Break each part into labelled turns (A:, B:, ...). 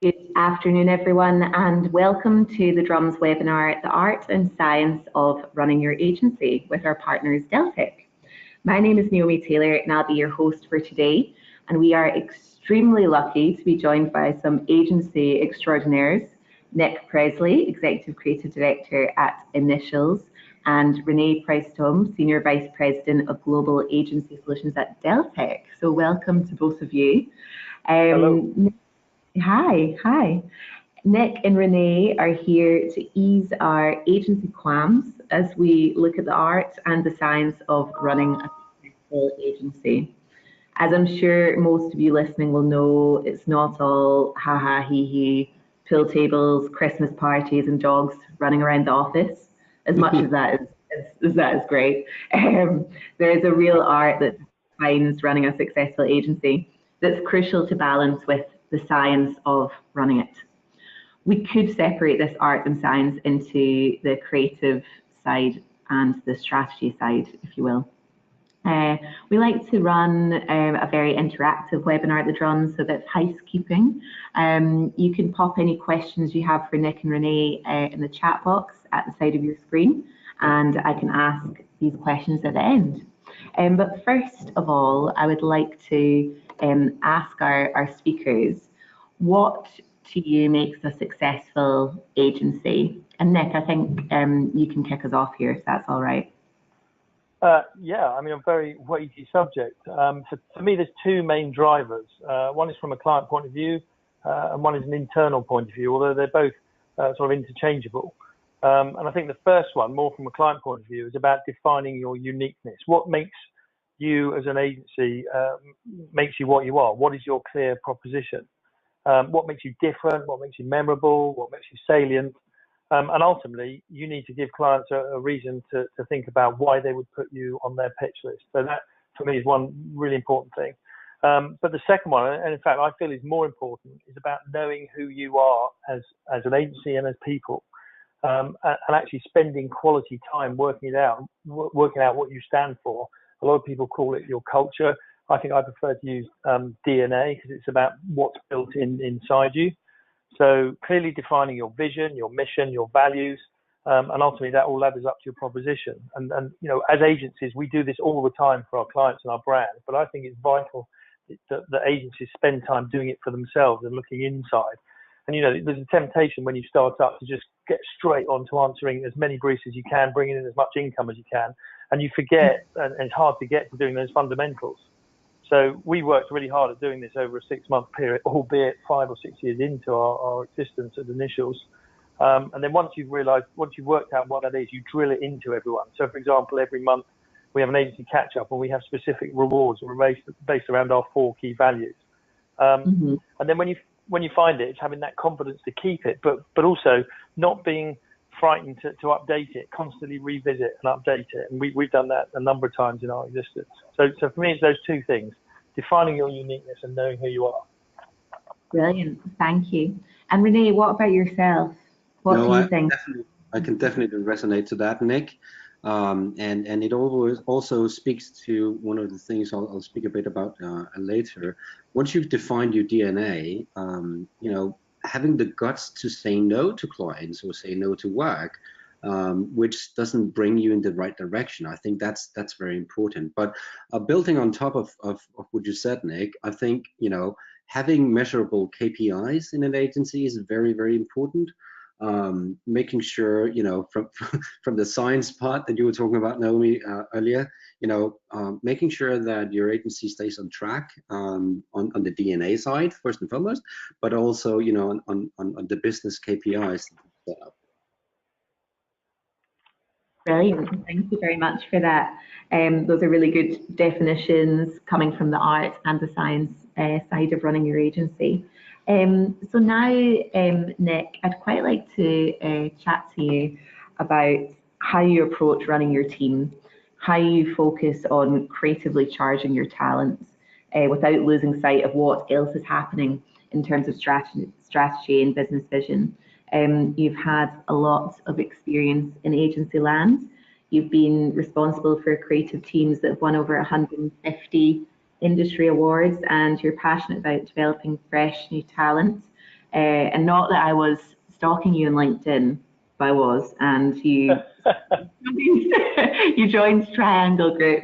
A: Good afternoon, everyone, and welcome to the Drums webinar, The Art and Science of Running Your Agency, with our partners, Deltec. My name is Naomi Taylor, and I'll be your host for today. And we are extremely lucky to be joined by some agency extraordinaires, Nick Presley, Executive Creative Director at Initials, and Renee Price-Tom, Senior Vice President of Global Agency Solutions at Deltec. So welcome to both of you.
B: Hello.
A: Hi. Nick and Renee are here to ease our agency qualms as we look at the art and the science of running a successful agency. As I'm sure most of you listening will know, it's not all ha hee hee, pool tables, Christmas parties and dogs running around the office, as much as that is great. There is a real art that defines running a successful agency that's crucial to balance with the science of running it. We could separate this art and science into the creative side and the strategy side, if you will. We like to run a very interactive webinar at the Drums, so that's housekeeping. You can pop any questions you have for Nick and Renee in the chat box at the side of your screen, and I can ask these questions at the end. But first of all, I would like to ask our speakers, what to you makes a successful agency? And Nick, I think you can kick us off here, if that's all right.
B: Yeah, I mean, a very weighty subject. For me, there's two main drivers. One is from a client point of view, and one is an internal point of view, although they're both sort of interchangeable. And I think the first one, more from a client point of view, is about defining your uniqueness. What makes you as an agency, makes you what you are? What is your clear proposition? What makes you different? What makes you memorable? What makes you salient? And ultimately, you need to give clients a reason to think about why they would put you on their pitch list. So that, for me, is one really important thing. But the second one, and in fact, I feel is more important, is about knowing who you are as an agency and as people, and actually spending quality time working out what you stand for. A lot of people call it your culture. I think I prefer to use DNA, because it's about what's built inside you. So clearly defining your vision, your mission, your values, and ultimately that all ladders up to your proposition. And you know, as agencies, we do this all the time for our clients and our brands, but I think it's vital that agencies spend time doing it for themselves and looking inside. And you know, there's a temptation when you start up to just get straight on to answering as many briefs as you can, bringing in as much income as you can, and you forget, and it's hard to get to doing those fundamentals. So we worked really hard at doing this over a 6-month period, albeit 5 or 6 years into our existence at Initials. And then once you've worked out what that is, you drill it into everyone. So for example, every month we have an agency catch up, and we have specific rewards based around our 4 key values. And then when you find it, it's having that confidence to keep it, but also not being frightened to update it, constantly revisit and update it. And we've done that a number of times in our existence. So for me, it's those two things: defining your uniqueness and knowing who you are.
A: Brilliant, thank you. And Renee, what about yourself? What do you think?
C: I can definitely resonate to that, Nick. And it always also speaks to one of the things I'll speak a bit about later. Once you've defined your DNA, you know, having the guts to say no to clients or say no to work, which doesn't bring you in the right direction. I think that's very important. But building on top of what you said, Nick, I think, you know, having measurable KPIs in an agency is very, very important. Making sure, you know, from the science part that you were talking about, Naomi, earlier, you know, making sure that your agency stays on track on the DNA side, first and foremost, but also, you know, on the business KPIs set up.
A: Brilliant, thank you very much for that. Those are really good definitions coming from the art and the science side of running your agency. So now, Nick, I'd quite like to chat to you about how you approach running your team, how you focus on creatively charging your talents without losing sight of what else is happening in terms of strategy and business vision. You've had a lot of experience in agency land. You've been responsible for creative teams that have won over 150 industry awards, and you're passionate about developing fresh new talent and not that I was stalking you on LinkedIn, but I was, and you joined Triangle Group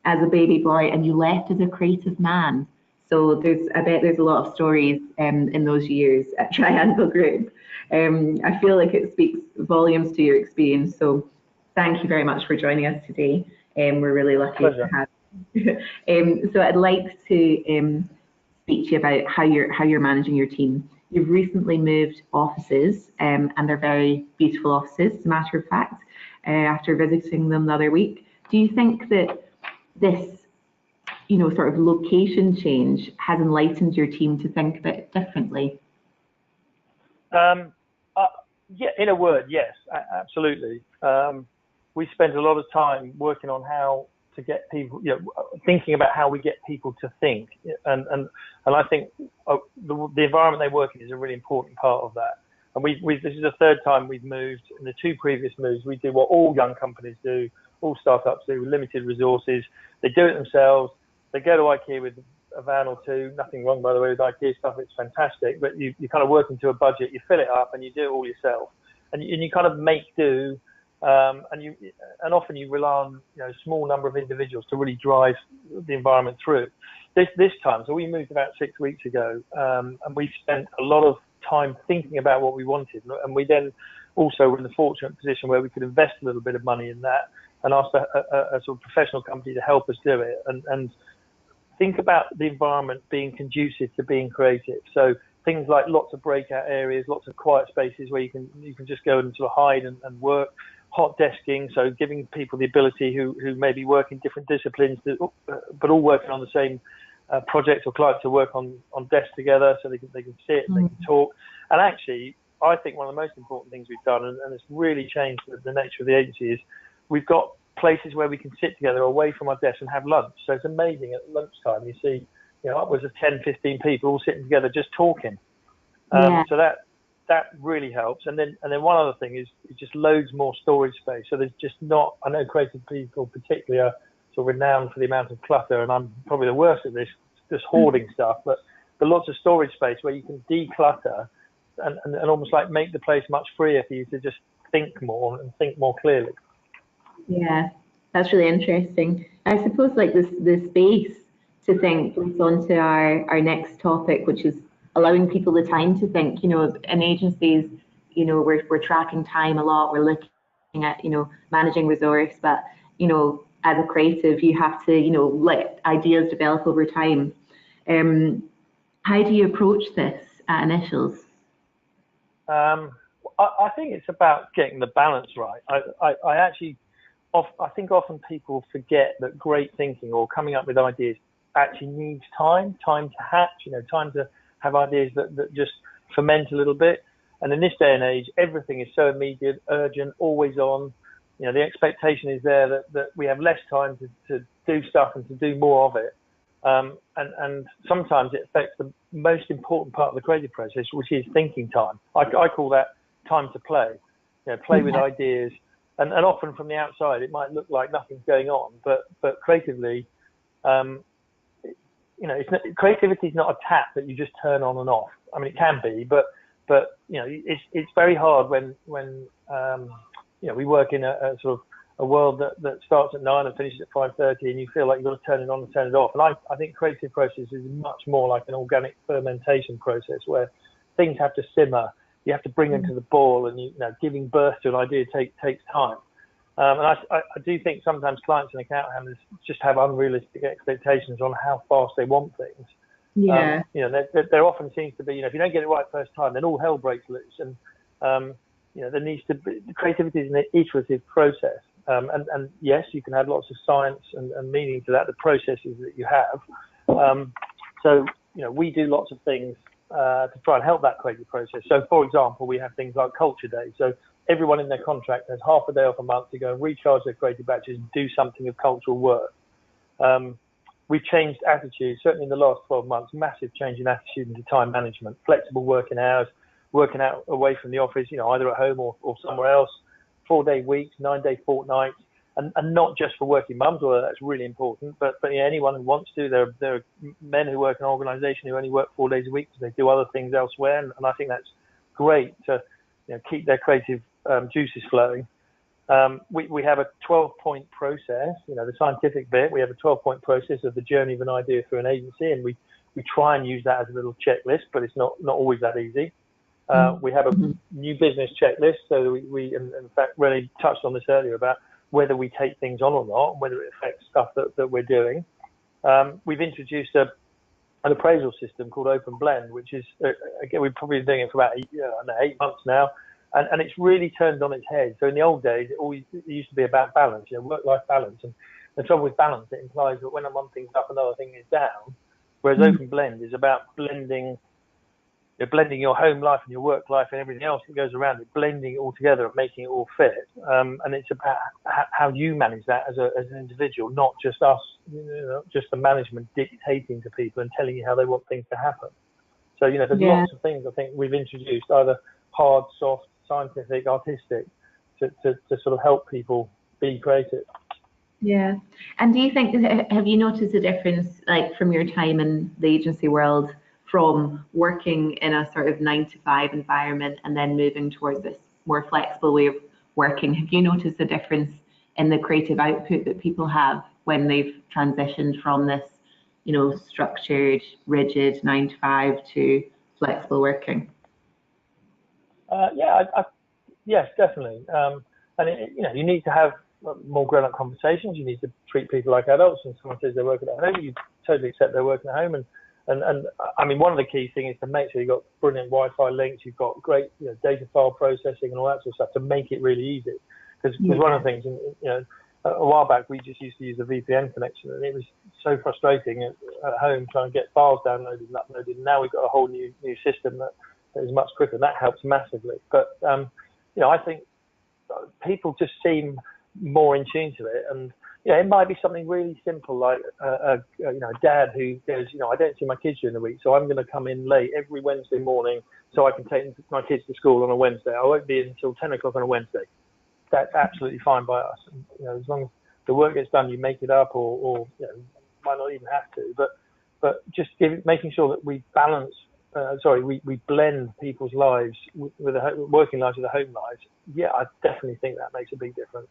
A: as a baby boy, and you left as a creative man. So I bet there's a lot of stories in those years at Triangle Group. I feel like it speaks volumes to your experience. So thank you very much for joining us today. We're really lucky to have you. So I'd like to speak to you about how you're managing your team. You've recently moved offices, and they're very beautiful offices, as a matter of fact, after visiting them the other week. Do you think that this, sort of location change has enlightened your team to think a bit differently?
B: Yeah, in a word, yes, absolutely. We spent a lot of time working on how to get people, thinking about how we get people to think, and I think the environment they work in is a really important part of that. And this is the third time we've moved. In the two previous moves, we do what all young companies do, all startups do, with limited resources. They do it themselves. They go to IKEA with a van or two. Nothing wrong, by the way, with IKEA stuff. It's fantastic. But you kind of work into a budget. You fill it up and you do it all yourself. And you kind of make do. And often you rely on a small number of individuals to really drive the environment through. This time, so we moved about 6 weeks ago, and we spent a lot of time thinking about what we wanted. And we then also were in the fortunate position where we could invest a little bit of money in that and ask a sort of professional company to help us do it. And think about the environment being conducive to being creative. So things like lots of breakout areas, lots of quiet spaces where you can just go and sort of hide and work. Hot desking, so giving people the ability who maybe work in different disciplines, but all working on the same project or client to work on desks together, so they can sit and they can talk. And actually, I think one of the most important things we've done, and it's really changed the nature of the agency, is we've got places where we can sit together away from our desks and have lunch. So it's amazing at lunchtime you see upwards of 10, 15 people all sitting together just talking. So that really helps. And then one other thing is just loads more storage space. So there's just not, I know creative people particularly are sort of renowned for the amount of clutter, and I'm probably the worst at this, just hoarding stuff, but lots of storage space where you can declutter and almost like make the place much freer for you to just think more and think more clearly.
A: Yeah, that's really interesting. I suppose like the space to think leads on to our next topic, which is allowing people the time to think. In agencies, we're tracking time a lot. We're looking at, managing resource, but, as a creative, you have to, let ideas develop over time. How do you approach this at Initials?
B: I think it's about getting the balance right. I think often people forget that great thinking or coming up with ideas actually needs time to hatch, time to have ideas that just ferment a little bit. And in this day and age, everything is so immediate, urgent, always on. The expectation is there that we have less time to do stuff and to do more of it. And sometimes it affects the most important part of the creative process, which is thinking time. I call that time to play. Play with ideas. And often from the outside, it might look like nothing's going on, but creatively, creativity is not a tap that you just turn on and off. I mean, it can be, but it's very hard when we work in a sort of a world that starts at 9 and finishes at 5:30, and you feel like you've got to turn it on and turn it off. And I think creative process is much more like an organic fermentation process where things have to simmer. You have to bring them to the boil, and giving birth to an idea takes time. And I do think sometimes clients and account handlers just have unrealistic expectations on how fast they want things.
A: Yeah.
B: There often seems to be, if you don't get it right first time, then all hell breaks loose. And there needs to be, creativity is an iterative process. And yes, you can add lots of science and meaning to that, the processes that you have. So we do lots of things to try and help that creative process. So, for example, we have things like culture days. So everyone in their contract has half a day off a month to go and recharge their creative batteries and do something of cultural work. We've changed attitudes, certainly in the last 12 months, massive change in attitude into time management, flexible working hours, working out away from the office, either at home or somewhere else, 4-day weeks, 9-day fortnights. and not just for working mums, although that's really important, but yeah, anyone who wants to. There are men who work in an organisation who only work 4 days a week because they do other things elsewhere, and I think that's great to keep their creative juices flowing. We have a 12-point process, the scientific bit. We have a 12-point process of the journey of an idea through an agency, and we try and use that as a little checklist, but it's not always that easy. We have a new business checklist, so we in fact, really touched on this earlier about whether we take things on or not, whether it affects stuff that we're doing. We've introduced an appraisal system called Open Blend, which is, again, we've probably been doing it for about 8 months now, and it's really turned on its head. So in the old days, it used to be about balance, work-life balance, and the trouble with balance, it implies that when one thing's up, another thing is down, whereas Open Blend is about blending your home life and your work life and everything else that goes around it, blending it all together and making it all fit. And it's about how you manage that as an individual, not just us, just the management dictating to people and telling you how they want things to happen. So, there's lots of things I think we've introduced, either hard, soft, scientific, artistic, to sort of help people be creative.
A: Yeah. And do you think, have you noticed a difference, like from your time in the agency world, from working in a sort of 9-to-5 environment and then moving towards this more flexible way of working? Have you noticed a difference in the creative output that people have when they've transitioned from this, structured, rigid 9-to-5 to flexible working?
B: Yes, definitely. And you need to have more grown-up conversations. You need to treat people like adults. And someone says they're working at home, you totally accept they're working at home. And I mean, one of the key things is to make sure you've got brilliant Wi-Fi links, you've got great data file processing and all that sort of stuff to make it really easy. Because one of the things, a while back, we just used to use a VPN connection, and it was so frustrating at home trying to get files downloaded and uploaded. And now we've got a whole new system that is much quicker, and that helps massively. But I think people just seem more in tune to it, and it might be something really simple like a dad who goes, I don't see my kids during the week, so I'm going to come in late every Wednesday morning so I can take my kids to school on a Wednesday. I won't be in until 10 o'clock on a Wednesday. That's absolutely fine by us. And, as long as the work gets done, you make it up, or might not even have to. But just making sure that we balance. We blend people's lives with working lives with the home lives. Yeah, I definitely think that makes a big difference.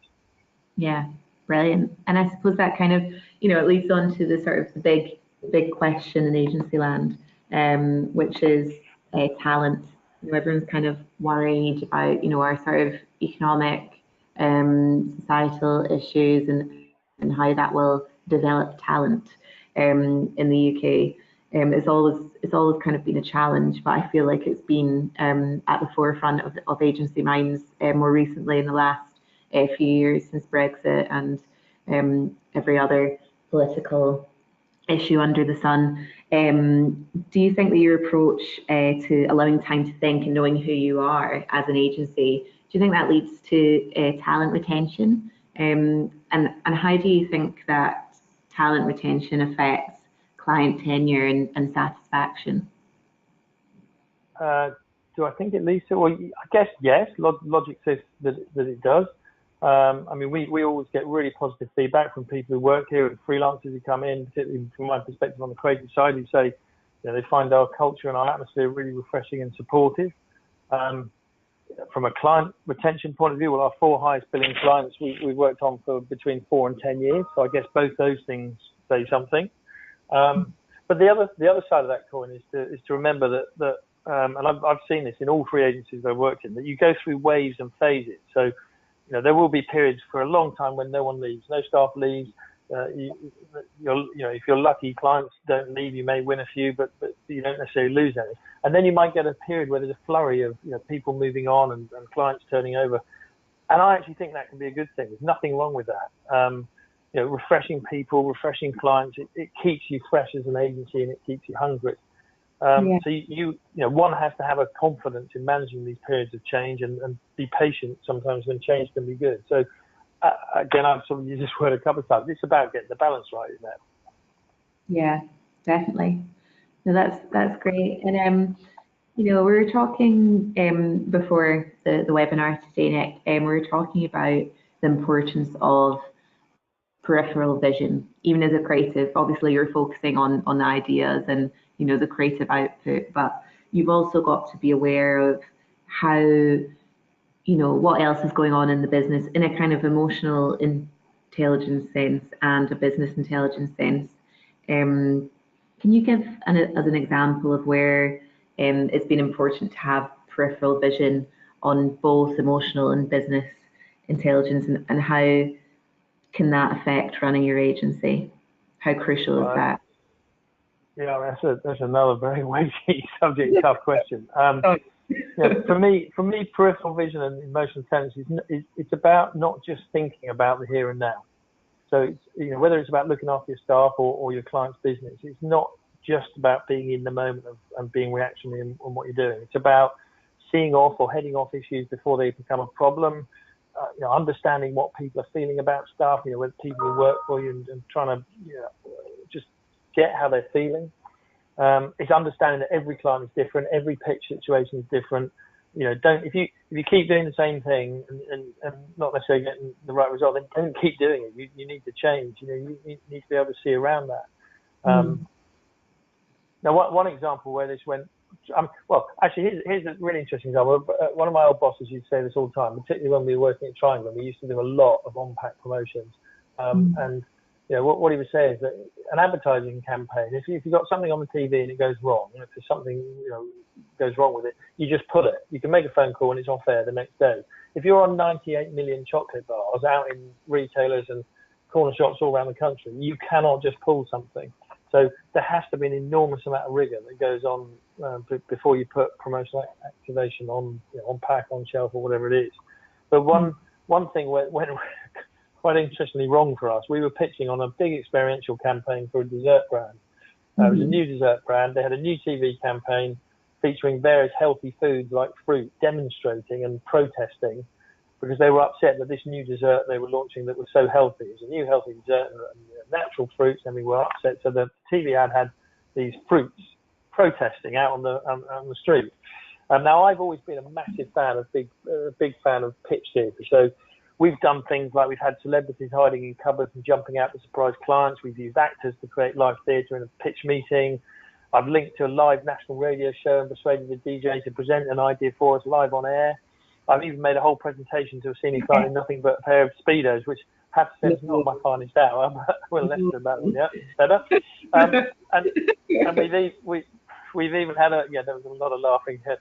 A: Yeah, brilliant. And I suppose that kind of, it leads on to the sort of the big question in agency land, which is talent. Everyone's kind of worried about, our sort of economic, societal issues and how that will develop talent in the UK. It's always kind of been a challenge, but I feel like it's been at the forefront of agency minds more recently in the last few years since Brexit and every other political issue under the sun. Do you think that your approach to allowing time to think and knowing who you are as an agency, do you think that leads to talent retention? And how do you think that talent retention affects client tenure and satisfaction?
B: Do I think it leads to? Well, I guess yes. Logic says that it does. I mean, we always get really positive feedback from people who work here and freelancers who come in, particularly from my perspective on the creative side, who say they find our culture and our atmosphere really refreshing and supportive. From a client retention point of view, well, our 4 highest billing clients we've worked on for between 4 and 10 years. So I guess both those things say something. But the other side of that coin is to remember that and I've seen this in all 3 agencies I've worked in, that you go through waves and phases. So there will be periods for a long time when no one leaves, no staff leaves. If you're lucky, clients don't leave. You may win a few, but you don't necessarily lose any. And then you might get a period where there's a flurry of people moving on and clients turning over. And I actually think that can be a good thing. There's nothing wrong with that. Refreshing people, refreshing clients, it keeps you fresh as an agency and it keeps you hungry. So one has to have a confidence in managing these periods of change and be patient sometimes when change can be good. So again, I've sort of used this word a couple of times. It's about getting the balance right, isn't it?
A: Yeah, definitely. No, that's great. And we were talking before the webinar today, Nick, and we were talking about the importance of peripheral vision, even as a creative. Obviously, you're focusing on the ideas and the creative output, but you've also got to be aware of how what else is going on in the business in a kind of emotional intelligence sense and a business intelligence sense. Can you give as an example of where it's been important to have peripheral vision on both emotional and business intelligence, and how can that affect running your agency? How crucial is that?
B: Yeah, that's another very weighty subject, tough question. For me, peripheral vision and emotional intelligence it's about not just thinking about the here and now. So it's, whether it's about looking after your staff or your client's business, it's not just about being in the moment and being reactionary on what you're doing. It's about seeing off or heading off issues before they become a problem. Understanding what people are feeling about stuff. When people who work for you and trying to just get how they're feeling. It's understanding that every client is different, every pitch situation is different. If you keep doing the same thing and not necessarily getting the right result, then don't keep doing it. You need to change. You need to be able to see around that. Now, one example where this went. Well, actually, here's a really interesting example. One of my old bosses used to say this all the time, particularly when we were working at Triangle. We used to do a lot of on-pack promotions, and what he would say is that an advertising campaign, if you've got something on the TV and it goes wrong, if there's something goes wrong with it, you just pull it. You can make a phone call and it's off air the next day. If you're on 98 million chocolate bars out in retailers and corner shops all around the country, you cannot just pull something. So there has to be an enormous amount of rigor that goes on before you put promotional activation on pack, on shelf, or whatever it is. But one thing went quite interestingly wrong for us. We were pitching on a big experiential campaign for a dessert brand. It was a new dessert brand. They had a new TV campaign featuring various healthy foods like fruit, demonstrating and protesting because they were upset that this new dessert they were launching that was so healthy. It was a new healthy dessert and natural fruits, and we were upset. So the TV ad had these fruits protesting out on the street. Now, I've always been a massive fan of big fan of pitch theatre. So we've done things like we've had celebrities hiding in cupboards and jumping out to surprise clients. We've used actors to create live theatre in a pitch meeting. I've linked to a live national radio show and persuaded the DJ to present an idea for us live on air. I've even made a whole presentation to a senior client in nothing but a pair of Speedos, which I have to say is not my finest hour, but we'll let them about them, yeah, better. And we've even had there was a lot of laughing here.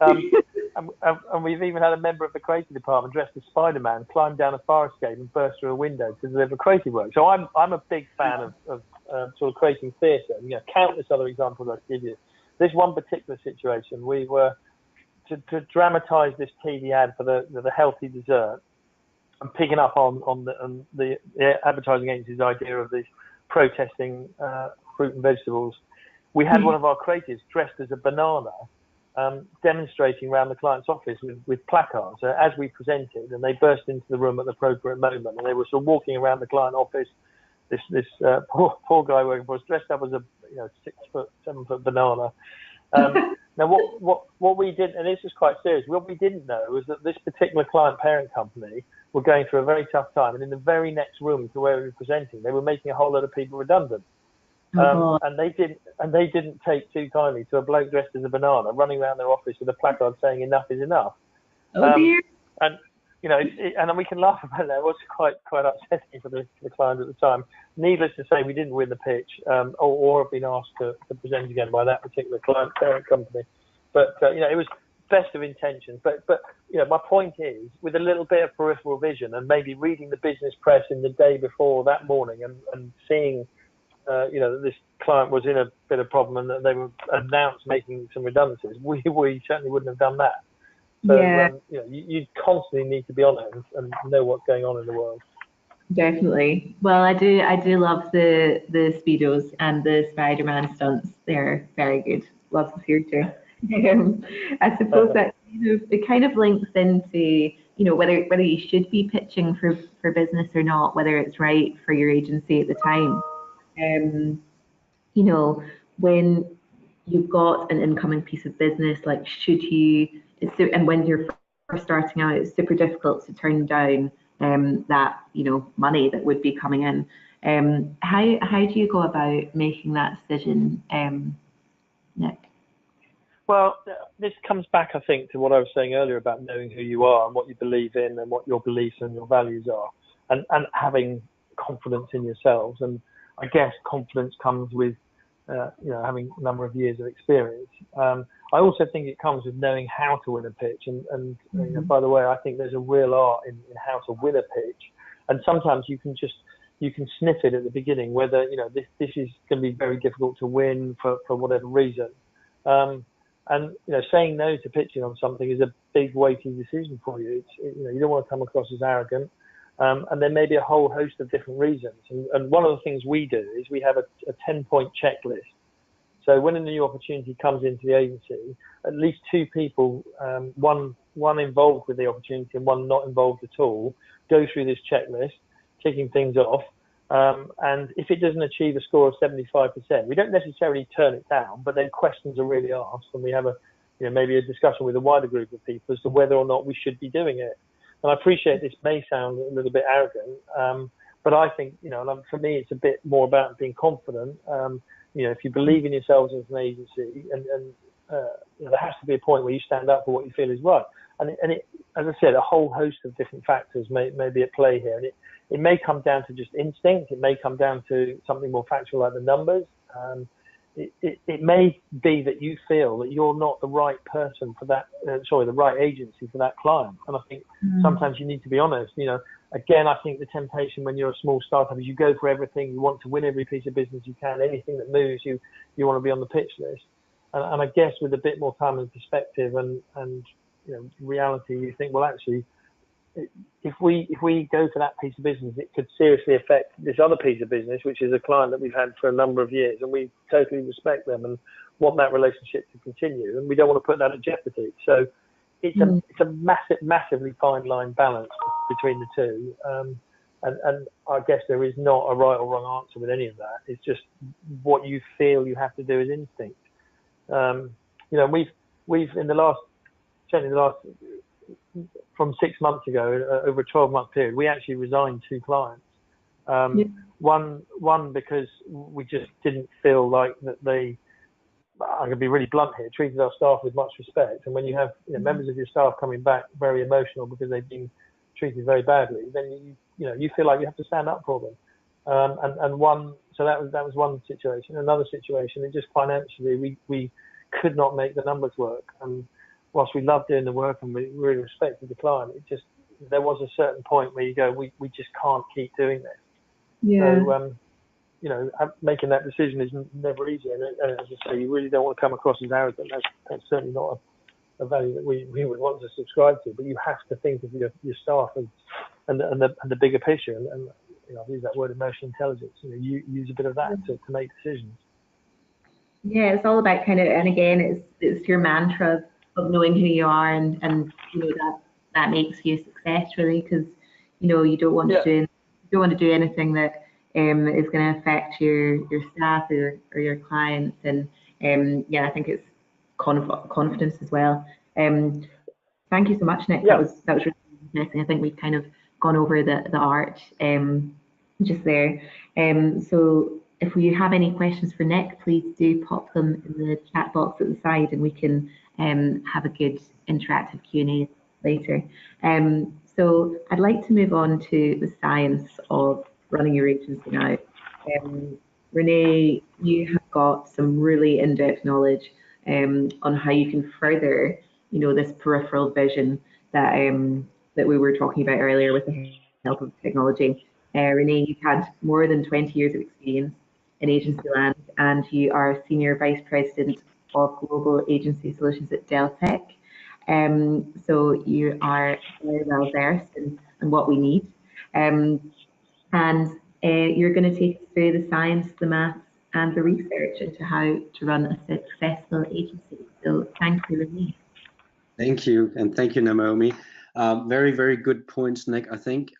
B: And we've even had a member of the creative department dressed as Spider-Man climb down a fire escape and burst through a window to deliver creative work. So I'm a big fan of sort of creating theatre. Countless other examples I could give you. This one particular situation, we were to dramatise this TV ad for the healthy dessert, and picking up on the advertising agency's idea of this protesting fruit and vegetables. We had one of our creatives dressed as a banana, demonstrating around the client's office with placards as we presented, and they burst into the room at the appropriate moment, and they were sort of walking around the client office. This poor guy working for us, dressed up as a 6 foot, 7 foot banana. Now, what we did, and this is quite serious, what we didn't know was that this particular client parent company were going through a very tough time, and in the very next room to where we were presenting, they were making a whole lot of people redundant. And they didn't take too kindly to a bloke dressed as a banana running around their office with a placard saying "Enough is enough."
A: Oh dear.
B: And and we can laugh about that. It was quite upsetting for the client at the time. Needless to say, we didn't win the pitch, or have been asked to present again by that particular client parent company. But it was best of intentions. But my point is, with a little bit of peripheral vision and maybe reading the business press in the day before that morning and seeing that this client was in a bit of problem and that they were announced making some redundancies, we certainly wouldn't have done that. So,
A: yeah.
B: You constantly need to be on it and know what's going on in the world.
A: Definitely. Well, I do love the Speedos and the Spider-Man stunts. They're very good. Lots of future. I suppose that it kind of links into whether you should be pitching for business or not, whether it's right for your agency at the time. When you've got an incoming piece of business, like and when you're first starting out, it's super difficult to turn down that money that would be coming in. How do you go about making that decision, Nick?
B: Well, this comes back, I think, to what I was saying earlier about knowing who you are and what you believe in and what your beliefs and your values are, and having confidence in yourselves. And I guess confidence comes with, having a number of years of experience. I also think it comes with knowing how to win a pitch. And by the way, I think there's a real art in how to win a pitch. And sometimes you can sniff it at the beginning, whether, this is going to be very difficult to win for whatever reason. And saying no to pitching on something is a big weighty decision for you. You don't want to come across as arrogant, and there may be a whole host of different reasons. And one of the things we do is we have a 10-point checklist. So when a new opportunity comes into the agency, at least two people, one involved with the opportunity and one not involved at all, go through this checklist, ticking things off. And if it doesn't achieve a score of 75%, we don't necessarily turn it down, but then questions are really asked, and we have maybe a discussion with a wider group of people as to whether or not we should be doing it. And I appreciate this may sound a little bit arrogant, but I think, for me, it's a bit more about being confident. If you believe in yourselves as an agency, and there has to be a point where you stand up for what you feel is right. And it, as I said, a whole host of different factors may be at play here. And it may come down to just instinct. It may come down to something more factual like the numbers. It may be that you feel that you're not the right person for that, the right agency for that client. And I think sometimes you need to be honest. Again, I think the temptation when you're a small startup is you go for everything. You want to win every piece of business you can. Anything that moves, you want to be on the pitch list. And I guess with a bit more time and perspective and reality, you think, well, actually, if we go for that piece of business, it could seriously affect this other piece of business, which is a client that we've had for a number of years, and we totally respect them and want that relationship to continue, and we don't want to put that at jeopardy. So it's a massively fine line balance between the two, and I guess there is not a right or wrong answer with any of that. It's just what you feel you have to do as instinct. We've in the last from 6 months ago, over a 12-month period, we actually resigned 2 clients. One because we just didn't feel like that they, I'm going to be really blunt here, treated our staff with much respect. And when you have members of your staff coming back very emotional because they've been treated very badly, then you feel like you have to stand up for them. So that was one situation. Another situation, it just financially we could not make the numbers work. And whilst we loved doing the work and we really respected the client, there was a certain point where you go, we just can't keep doing this.
A: Yeah.
B: So, making that decision is never easy. And as I say, you really don't want to come across as arrogant. That's certainly not a value that we would want to subscribe to. But you have to think of your staff and the bigger picture. And I use that word, emotional intelligence. You use a bit of that to make decisions.
A: Yeah, it's all about and again, it's your mantra of knowing who you are, and that makes you a success, really, because you don't want to do anything that is going to affect your staff or your clients, and I think it's confidence as well. Thank you so much, Nick. That was really interesting. I think we've kind of gone over the art just there. So if you have any questions for Nick, please do pop them in the chat box at the side, and we can have a good interactive Q&A later. So I'd like to move on to the science of running your agency now. Renee, you have got some really in-depth knowledge on how you can further, this peripheral vision that we were talking about earlier with the help of technology. Renee, you've had more than 20 years of experience in agency land, and you are Senior Vice President of Global Agency Solutions at Deltec. So you are very well versed in what we need. And you're going to take us through the science, the maths, and the research into how to run a successful agency. So thank you, Renee.
C: Thank you, and thank you, Naomi. Very, very good points, Nick, I think.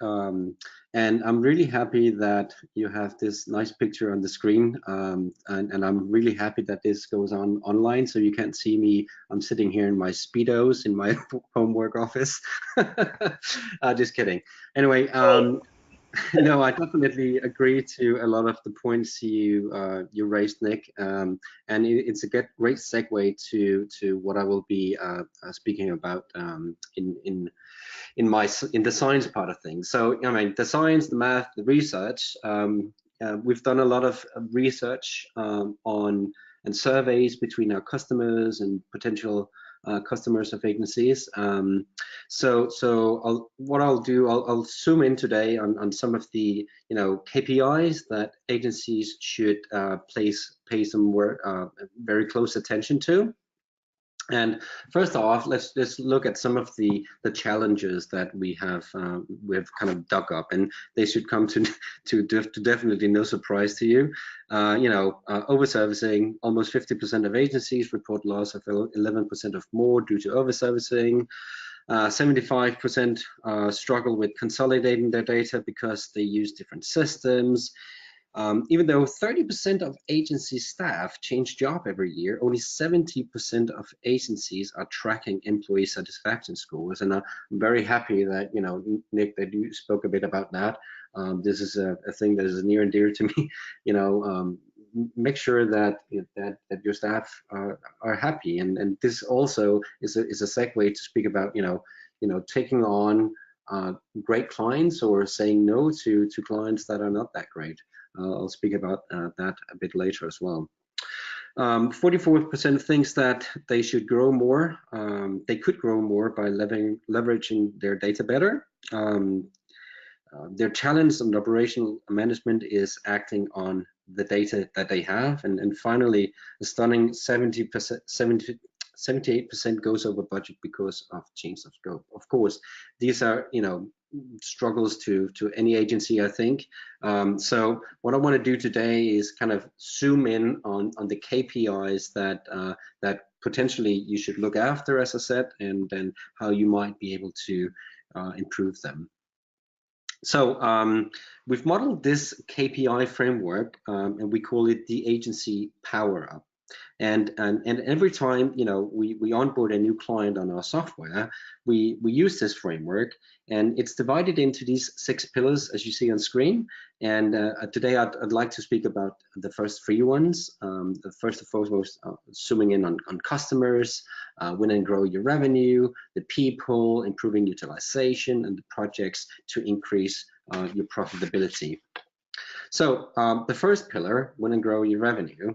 C: And I'm really happy that you have this nice picture on the screen. And I'm really happy that this goes on online, so you can't see me. I'm sitting here in my Speedos in my homework office. Just kidding. Anyway, no, I definitely agree to a lot of the points you raised, Nick, and it's a great segue to what I will be speaking about in the science part of things. So, I mean, the science, the math, the research. We've done a lot of research on and surveys between our customers and potential customers of agencies. What I'll do, I'll zoom in today on some of the KPIs that agencies should pay some very close attention to. And first off, let's just look at some of the challenges that we've kind of dug up, and they should come to definitely no surprise to you. Overservicing. Almost 50% of agencies report loss of 11% of more due to overservicing. 75% struggle with consolidating their data because they use different systems. Even though 30% of agency staff change job every year, only 70% of agencies are tracking employee satisfaction scores. And I'm very happy that, Nick, that you spoke a bit about that. This is a thing that is near and dear to me. Make sure that that your staff are happy, and this also is a segue to speak about taking on great clients or saying no to clients that are not that great. I'll speak about that a bit later as well. 44% thinks that they should grow more. They could grow more by leveraging their data better. Their challenge on operational management is acting on the data that they have. And finally, a stunning 78% goes over budget because of change of scope. Of course, these are, struggles to any agency, I think. So what I want to do today is kind of zoom in on the KPIs that potentially you should look after, as I said, and then how you might be able to improve them. So we've modeled this KPI framework, and we call it the agency power up. And every time we onboard a new client on our software, we use this framework, and it's divided into these 6 pillars, as you see on screen. And today I'd like to speak about the first 3 ones. The first and foremost, zooming in on customers, win and grow your revenue, the people, improving utilization, and the projects to increase your profitability. So the first pillar, win and grow your revenue.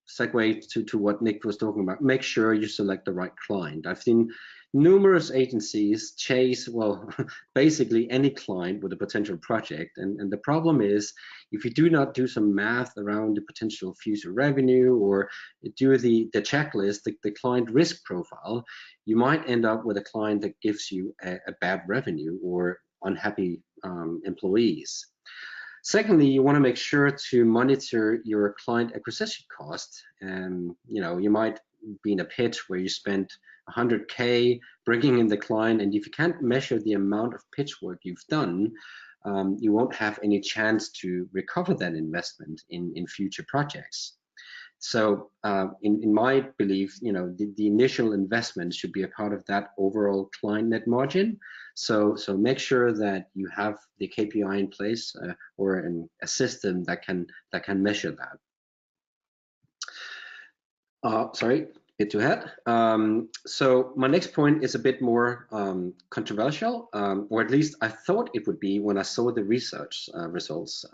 C: Segue to what Nick was talking about, make sure you select the right client. I've seen numerous agencies chase, well, basically any client with a potential project. And the problem is, if you do not do some math around the potential future revenue or do the checklist, the client risk profile, you might end up with a client that gives you a bad revenue or unhappy employees. Secondly, you want to make sure to monitor your client acquisition cost. And you might be in a pitch where you spent 100K bringing in the client, and if you can't measure the amount of pitch work you've done, you won't have any chance to recover that investment in future projects. So in my belief, the initial investment should be a part of that overall client net margin. So make sure that you have the KPI in place or a system that can measure that. Sorry, bit too ahead. So my next point is a bit more controversial, or at least I thought it would be when I saw the research results.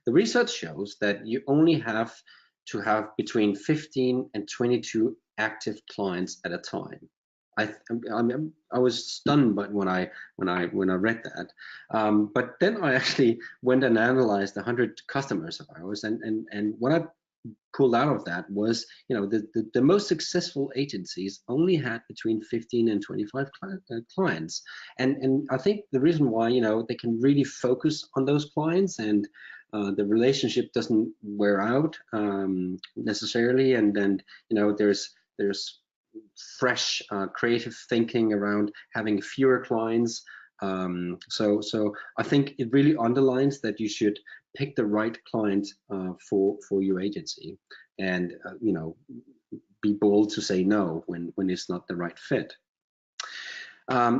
C: The research shows that you only have to have between 15 and 22 active clients at a time. I was stunned when I read that. But then I actually went and analyzed 100 customers of ours, and what I pulled out of that was, the most successful agencies only had between 15 and 25 clients, and I think the reason why, they can really focus on those clients, and the relationship doesn't wear out necessarily, and then there's fresh, creative thinking around having fewer clients. So I think it really underlines that you should pick the right client for your agency, and be bold to say no when it's not the right fit.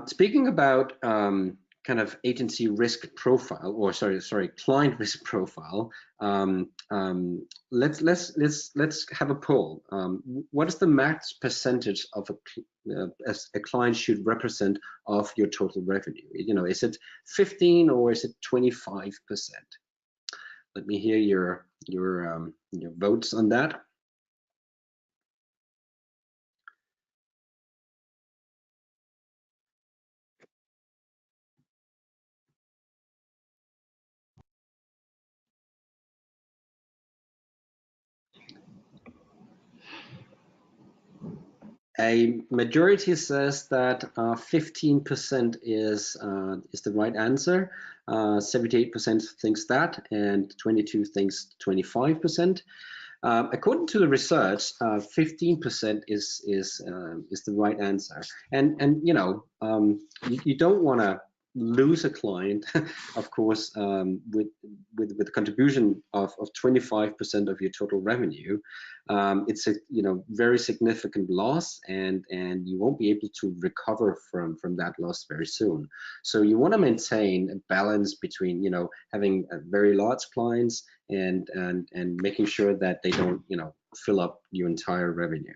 C: Speaking about kind of agency risk profile, or sorry, client risk profile. Let's have a poll. What is the max percentage of a client should represent of your total revenue? Is it 15 or is it 25%? Let me hear your votes on that. A majority says that 15% is the right answer. 78% thinks that, and 22 thinks 25%. According to the research, 15% is the right answer. And you don't want to lose a client, of course, with the contribution of 25% of your total revenue. It's a very significant loss, and you won't be able to recover from that loss very soon. So you want to maintain a balance between having very large clients and making sure that they don't fill up your entire revenue.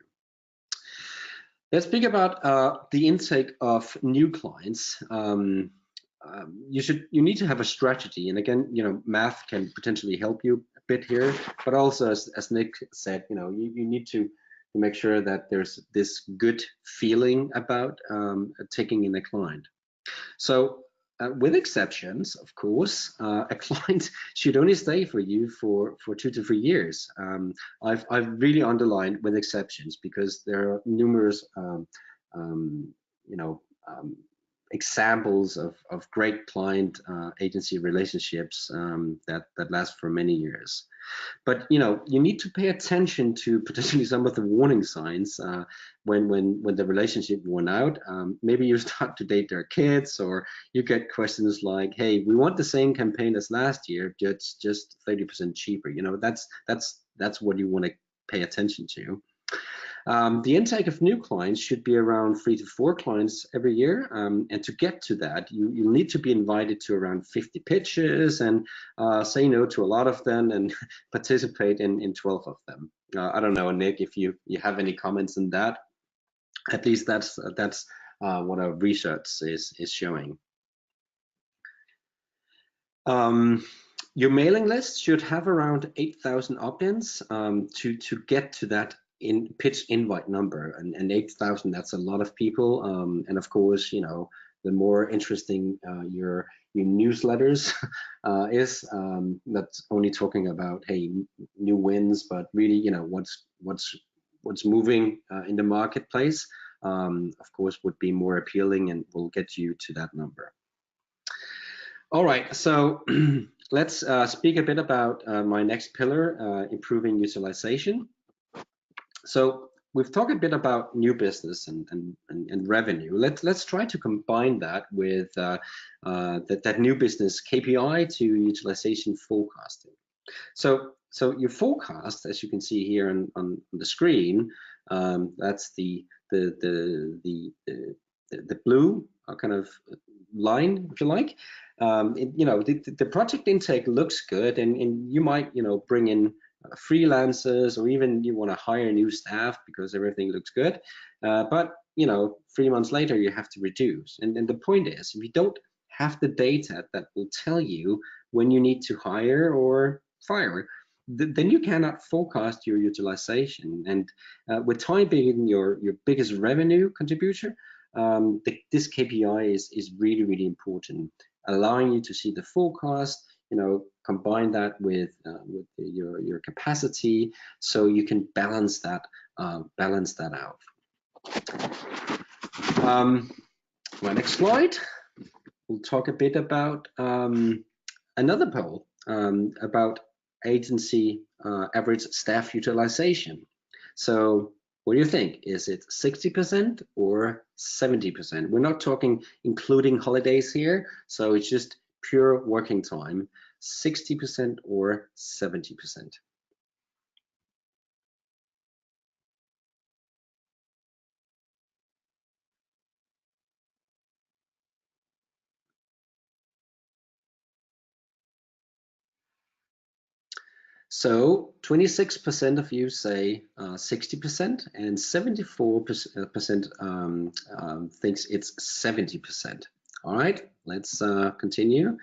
C: Let's speak about the intake of new clients. You need to have a strategy, and again, math can potentially help you a bit here, but also as Nick said, you need to make sure that there's this good feeling about taking in a client. So with exceptions, of course, a client should only stay for you for 2 to 3 years. I've really underlined with exceptions, because there are numerous examples of great client agency relationships that last for many years. But you need to pay attention to potentially some of the warning signs when the relationship went out. Maybe you start to date their kids, or you get questions like, "Hey, we want the same campaign as last year, just 30% cheaper." That's what you want to pay attention to. The intake of new clients should be around 3 to 4 clients every year, and to get to that, you need to be invited to around 50 pitches, and say no to a lot of them, and participate in 12 of them. I don't know, Nick, if you have any comments on that. At least that's what our research is showing. Your mailing list should have around 8,000 opt-ins to get to that pitch invite number, and 8,000, that's a lot of people. And of course, the more interesting your newsletters is, that's only talking about, hey, new wins, but really, what's moving in the marketplace, of course, would be more appealing and will get you to that number. All right, so let's speak a bit about my next pillar, improving utilization. So we've talked a bit about new business and revenue. Let's try to combine that with that new business KPI to utilization forecasting. So your forecast, as you can see here on the screen, that's the blue kind of line, if you like. The project intake looks good, and you might bring in freelancers, or even you want to hire new staff because everything looks good, but 3 months later you have to reduce, and the point is, if you don't have the data that will tell you when you need to hire or fire, then you cannot forecast your utilization. And with time being your biggest revenue contributor, this KPI is really, really important, allowing you to see the forecast, combine that with your capacity, so you can balance that out. My next slide, we'll talk a bit about another poll about agency average staff utilization. So What do you think? Is it 60% or 70%? We're not talking including holidays here, so it's just pure working time, 60% or 70%. So 26% of you say 60% and 74% thinks it's 70%. All right, let's continue.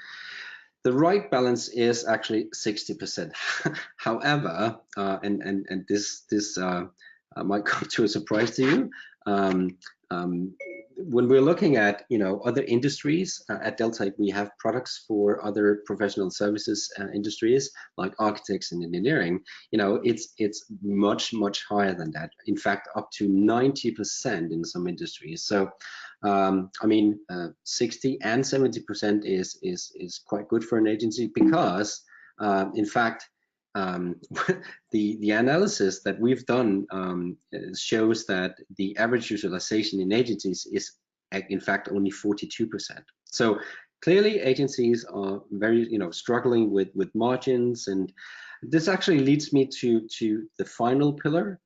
C: The right balance is actually 60%. However, and this might come to a surprise to you. When we're looking at other industries at Delta, we have products for other professional services industries like architects and engineering. It's much higher than that. In fact, up to 90% in some industries. So I mean, 60 and 70% is quite good for an agency because, in fact, the analysis that we've done shows that the average utilization in agencies is in fact only 42%. So clearly agencies are very struggling with margins, and this actually leads me to the final pillar,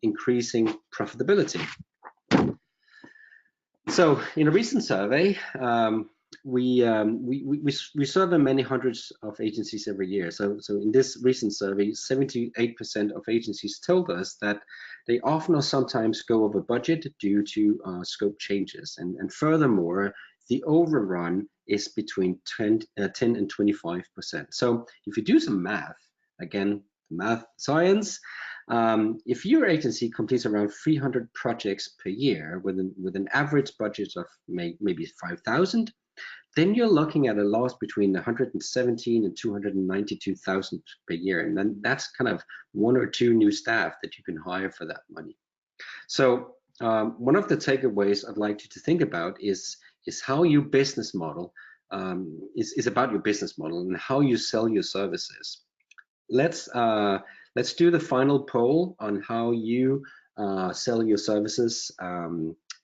C: increasing profitability. So in a recent survey, we survey many hundreds of agencies every year. So in this recent survey, 78% of agencies told us that they often or sometimes go over budget due to scope changes. And furthermore, the overrun is between 10 and 25%. So if you do some math, again, math science, if your agency completes around 300 projects per year with an average budget of maybe 5,000, then you're looking at a loss between 117 and 292,000 per year, and then that's kind of 1 or 2 new staff that you can hire for that money. So one of the takeaways I'd like you to think about is how your business model is about your business model and how you sell your services. Let's do the final poll on how you sell your services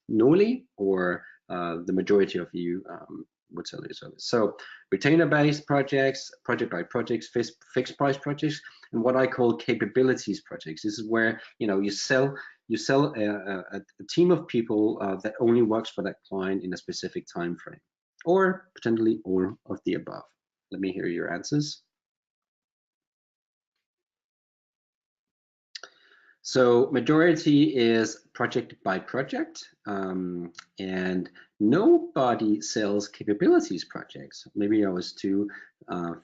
C: normally, or the majority of you would sell your service. So retainer-based projects, project-by projects, fixed price projects, and what I call capabilities projects. This is where you sell a team of people that only works for that client in a specific time frame, or potentially all of the above. Let me hear your answers. So majority is project by project, and nobody sells capabilities projects. Maybe I was too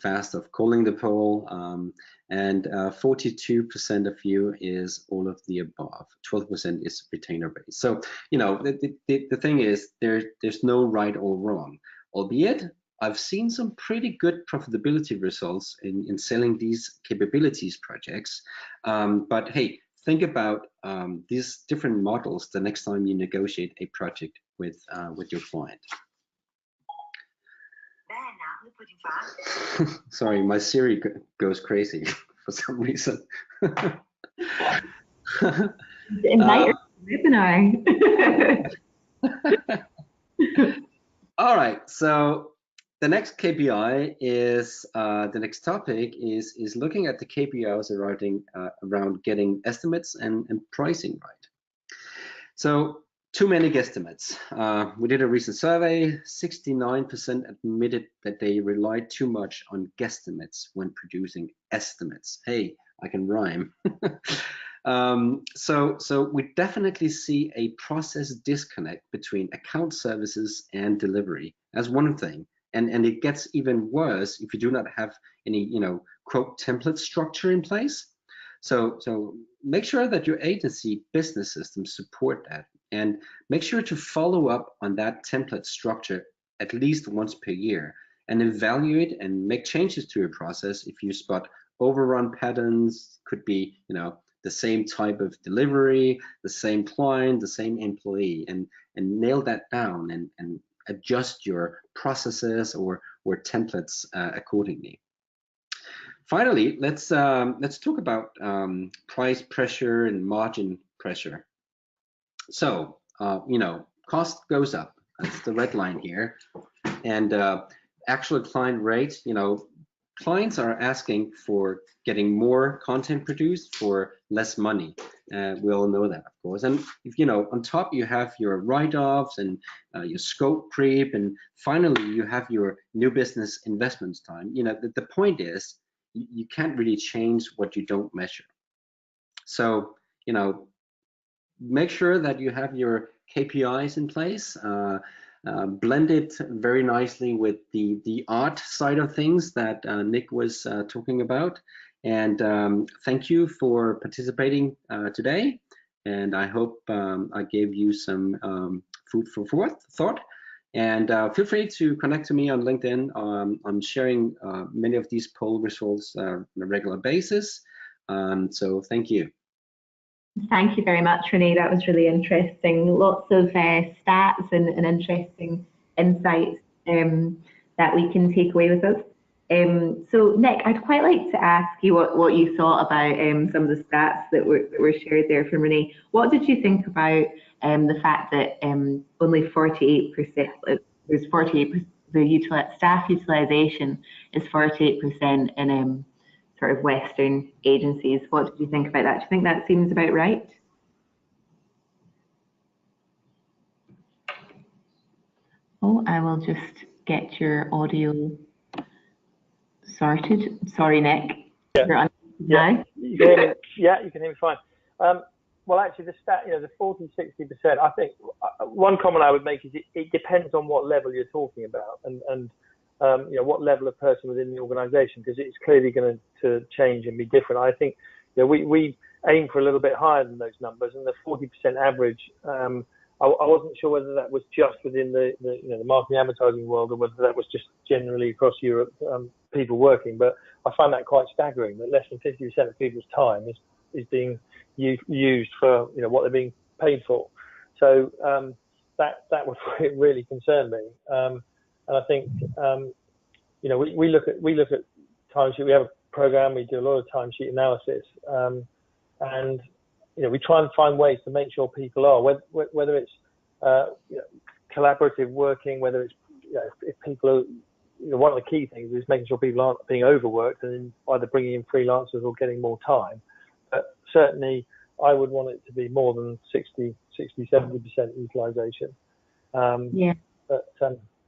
C: fast of calling the poll, and 42% of you is all of the above. 12% is retainer based. So the thing is, there's no right or wrong, albeit I've seen some pretty good profitability results in selling these capabilities projects, but hey, think about these different models the next time you negotiate a project with your client. Sorry, my Siri goes crazy for some reason.
A: Invite webinar.
C: All right, so the next KPI is the next topic is looking at the KPIs around getting estimates and pricing right. So too many guesstimates. We did a recent survey. 69% admitted that they relied too much on guesstimates when producing estimates. Hey, I can rhyme. So we definitely see a process disconnect between account services and delivery as one thing. And it gets even worse if you do not have any, quote, template structure in place. So make sure that your agency business systems support that, and make sure to follow up on that template structure at least once per year, and evaluate and make changes to your process if you spot overrun patterns. Could be, the same type of delivery, the same client, the same employee, and nail that down and adjust your processes or templates accordingly. Finally, let's talk about price pressure and margin pressure. So, cost goes up. That's the red line here. And actual client rate, clients are asking for getting more content produced for less money. We all know that, of course. And if on top you have your write-offs and your scope creep, and finally you have your new business investments time. The point is you can't really change what you don't measure. So make sure that you have your KPIs in place. Blend it very nicely with the art side of things that Nick was talking about. And thank you for participating today. And I hope I gave you some food for thought. And feel free to connect to me on LinkedIn. I'm sharing many of these poll results on a regular basis. So thank you.
A: Thank you very much, Renee. That was really interesting. Lots of stats and interesting insights that we can take away with us. So, Nick, I'd quite like to ask you what you thought about some of the stats that were shared there from Renee. What did you think about the fact that only 48%, there's 48%, the staff utilization is 48% in sort of Western agencies? What did you think about that? Do you think that seems about right? Oh, I will just get your audio sorted. Sorry, Nick.
B: Yeah, you can hear me. Yeah, you can hear me fine. Well, actually, the stat, the 40-60%. I think one comment I would make is it depends on what level you're talking about, and what level of person within the organisation, because it's clearly going to change and be different. I think we aim for a little bit higher than those numbers, and the 40% average. I wasn't sure whether that was just within the marketing advertising world, or whether that was just generally across Europe, people working. But I find that quite staggering, that less than 50% of people's time is being used for what they're being paid for. So that would really concern me. And I think we look at timesheet. We have a program. We do a lot of timesheet analysis, and we try and find ways to make sure people are, whether it's collaborative working, whether it's if people are. One of the key things is making sure people aren't being overworked and either bringing in freelancers or getting more time. But certainly, I would want it to be more than 60, 70% utilization.
C: Yeah.
B: But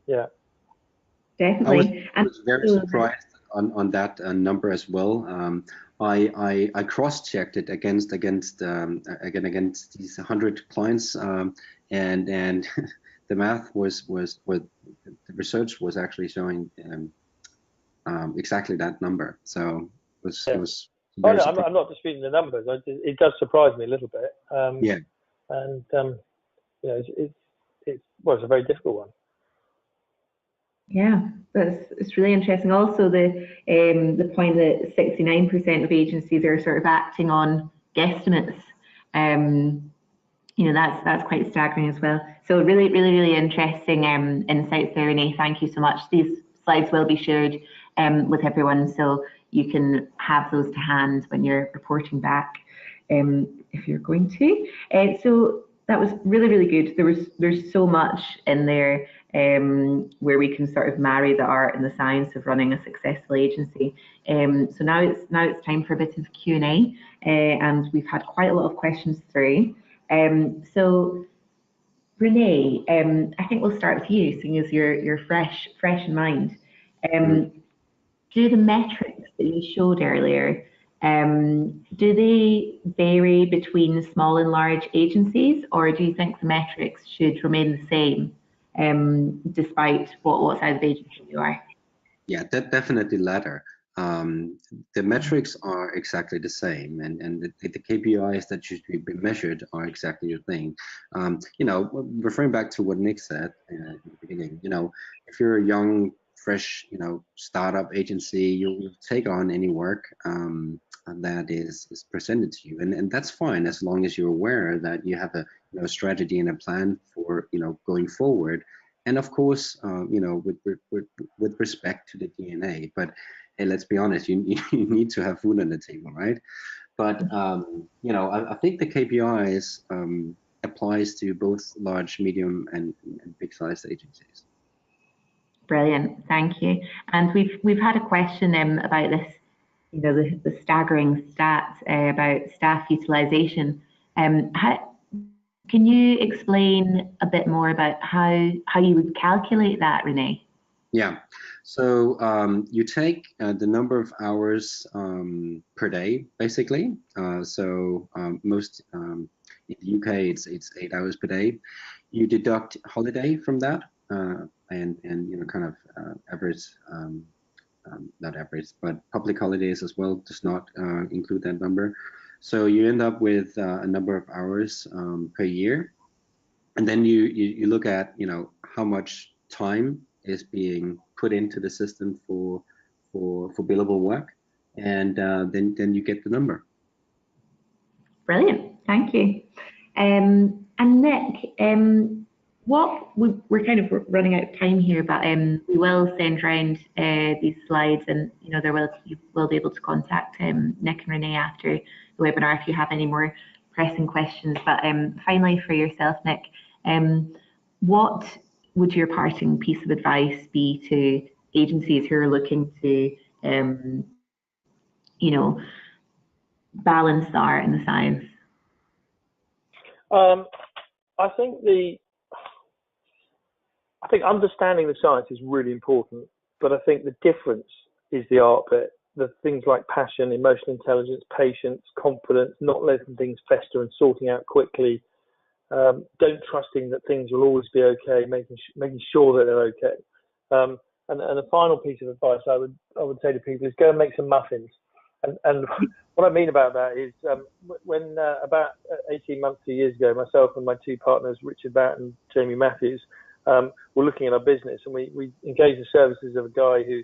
B: yeah.
A: Definitely.
C: I was very surprised on that number as well. I cross-checked it against these 100 clients, and the math was the research was actually showing exactly that number. So it was.
B: Oh no, I'm not disputing the numbers. It does surprise me a little bit.
C: Yeah.
B: And it's a very difficult one.
A: Yeah, it's really interesting. Also, the point that 69% of agencies are sort of acting on guesstimates. That's quite staggering as well. So really interesting insights there, Renee. Thank you so much. These slides will be shared with everyone, so you can have those to hand when you're reporting back, if you're going to. So that was really good. There's so much in there where we can sort of marry the art and the science of running a successful agency. So now it's time for a bit of Q&A, and we've had quite a lot of questions through. So Renee, I think we'll start with you, seeing as you're fresh in mind. Do the metrics that you showed earlier, do they vary between small and large agencies, or do you think the metrics should remain the same despite what size of agency you are?
C: Yeah, definitely latter. The metrics are exactly the same, and the KPIs that should be measured are exactly the thing. Referring back to what Nick said in the beginning, if you're a young, fresh, startup agency, you'll take on any work that is presented to you, and that's fine as long as you're aware that you have a strategy and a plan for going forward, and of course with respect to the DNA. But hey, let's be honest, you need to have food on the table, right? But I think the KPIs applies to both large, medium, and big-sized agencies.
A: Brilliant, thank you. And we've had a question about this, the staggering stat about staff utilization. Can you explain a bit more about how you would calculate that, Renee?
C: Yeah, so you take the number of hours per day, basically. So most in the UK, it's 8 hours per day. You deduct holiday from that, and kind of average, not average, but public holidays as well does not include that number. So you end up with a number of hours per year, and then you look at how much time is being put into the system for billable work, and then you get the number.
A: Brilliant, thank you. And Nick, we're kind of running out of time here, but we will send around these slides, and you will be able to contact Nick and Renee after the webinar if you have any more pressing questions. But finally, for yourself, Nick, what would your parting piece of advice be to agencies who are looking to balance the art and the science?
B: I think understanding the science is really important, but I think the difference is the art bit. The things like passion, emotional intelligence, patience, confidence, not letting things fester and sorting out quickly. Don't trusting that things will always be okay, making sure that they're okay. And the final piece of advice I would say to people is go and make some muffins. And what I mean about that is when about 18 months, 2 years ago, myself and my two partners, Richard Batt and Jamie Matthews, were looking at our business, and we engaged the services of a guy who,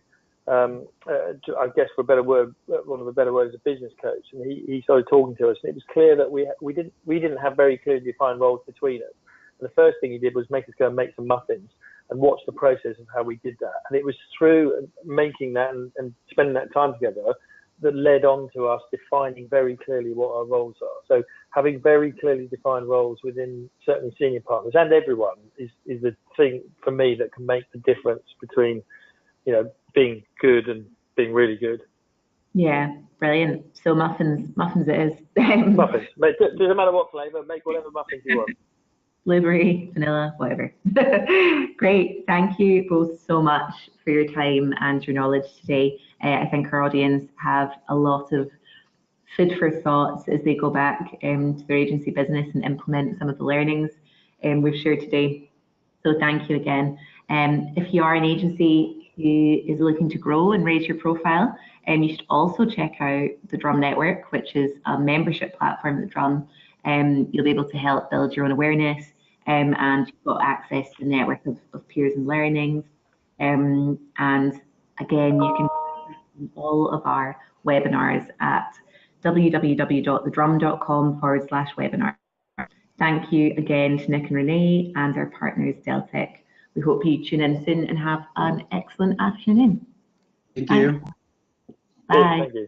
B: I guess for a better word, one of the better words, a business coach. And he started talking to us, and it was clear that we didn't have very clearly defined roles between us. And the first thing he did was make us go and make some muffins and watch the process of how we did that. And it was through making that and spending that time together that led on to us defining very clearly what our roles are. So having very clearly defined roles within certainly senior partners and everyone is the thing for me that can make the difference between, being good and being really good.
A: Yeah, brilliant. So muffins it is.
B: Muffins. It doesn't matter what flavour, make whatever muffins you want.
A: Blueberry, vanilla, whatever. Great. Thank you both so much for your time and your knowledge today. I think our audience have a lot of food for thoughts as they go back to their agency business and implement some of the learnings we've shared today. So thank you again. If you are an agency who is looking to grow and raise your profile, you should also check out the Drum Network, which is a membership platform at Drum. You'll be able to help build your own awareness, and you've got access to the network of peers and learnings. And again, you can see all of our webinars at www.thedrum.com/webinar. Thank you again to Nick and Renee and our partners, Deltec. We hope you tune in soon and have an excellent afternoon.
C: Thank you.
A: Bye.
B: Thank you.